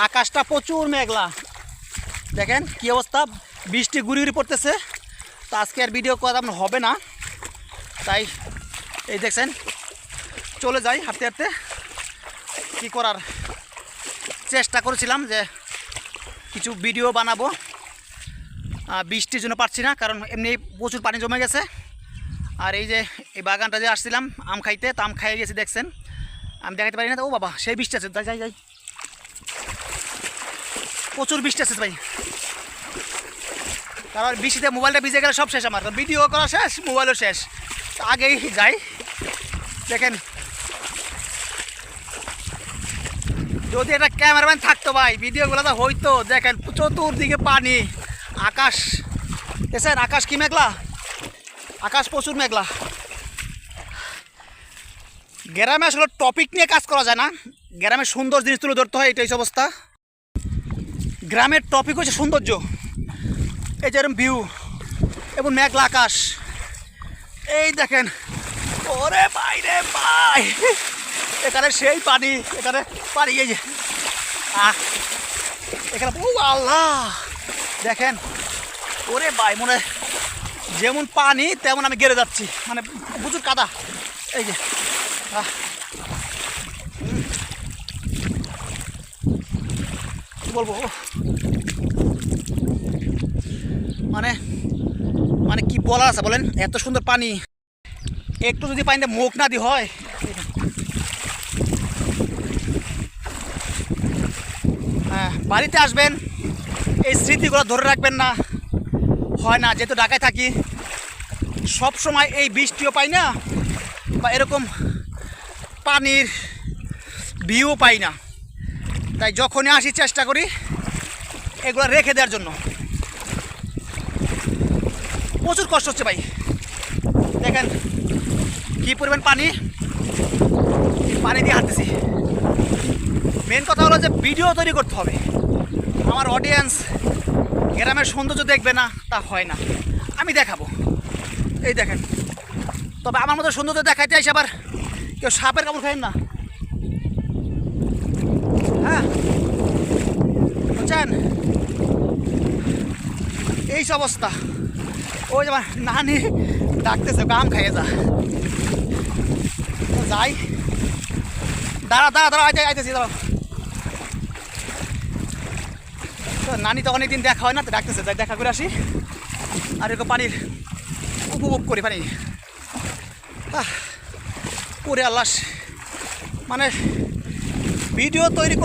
আকাশটা প্রচুর মেঘলা, দেখেন কি অবস্থা, বৃষ্টি গুড়ি গুড়ি পড়তেছে। তো আজকে আর ভিডিও করা আপনার হবে না, তাই এই দেখছেন চলে যাই হাঁটতে হাঁটতে। কী করার, চেষ্টা করেছিলাম যে কিছু ভিডিও বানাবো, বৃষ্টির জন্য পারছি না, কারণ এমনি প্রচুর পানি জমে গেছে। আর এই যে এই বাগানটা যে আসছিলাম আম খাইতে, তো আম খাইয়ে গেছি দেখছেন, আমি দেখাতে পারি না। ও বাবা, সেই বৃষ্টি আছে, যাই যাই যাই, প্রচুর বৃষ্টি আছে ভাই। কারণ বৃষ্টিতে মোবাইলটা ভিজে গেলে সব শেষ, আমার ভিডিও করা শেষ, মোবাইলও শেষ। আগেই যাই, দেখেন যদি একটা ক্যামেরাম্যান থাকতো ভাই, ভিডিওগুলো তো হইতো। দেখেন চতুর্দিকে পানি, আকাশ দেখছেন, আকাশ কি মেঘলা, আকাশ প্রচুর মেঘলা। গ্রামে আসলে টপিক নিয়ে কাজ করা যায় না, গ্রামের সুন্দর জিনিস তুলে ধরতে হয়, এটাই অবস্থা। গ্রামের টপিক হচ্ছে সৌন্দর্য, এই যে এরকম ভিউ এবং মেঘলা আকাশ। এই দেখেন, ওরে ভাই রে ভাই, এখানে সেই পানি, এখানে পানি, এই যে এখানে ও আল্লাহ, দেখেন ওরে ভাই, মনে যেমন পানি তেমন আমি গেড়ে যাচ্ছি, মানে প্রচুর কাদা। এই যে কি বলবো, মানে মানে কি বলার আছে বলেন, এত সুন্দর পানি। একটু যদি পানিতে মুখ না দি হয়, হ্যাঁ বাড়িতে আসবেন, এই স্মৃতিগুলো ধরে রাখবেন না, হয় না। যেহেতু ঢাকায় থাকি, সব সময় এই বৃষ্টিও পাই না, বা এরকম পানির ভিউ পাই না, তাই যখনই আসি চেষ্টা করি এগুলো রেখে দেওয়ার জন্য। প্রচুর কষ্ট হচ্ছে ভাই, দেখেন কী পরিমাণ পানি, পানি দিয়ে হাঁটতেছি। মেন কথা হলো যে ভিডিও তৈরি করতে হবে, আমার অডিয়েন্স গ্রামের সৌন্দর্য দেখবে না তা হয় না, আমি দেখাবো। এই দেখেন, তবে আমার মতো সৌন্দর্য দেখাইতে আসে আবার কেউ সাপের কামড় খাইন না, হ্যাঁ বুঝছেন, এই অবস্থা। ওই যে নানি ডাকতেছে, আম খাইয়ে যা, যাই, দাঁড়া দাঁড়া দাঁড়া, আইতেছি দাঁড়া। নানি তো অনেকদিন দেখা হয় না, তো ডাকতেছে, যাই দেখা করে আসি, আর এরকম পানির উপভোগ করি। পানি পুরে আল্লাহ, মানে ভিডিও তৈরি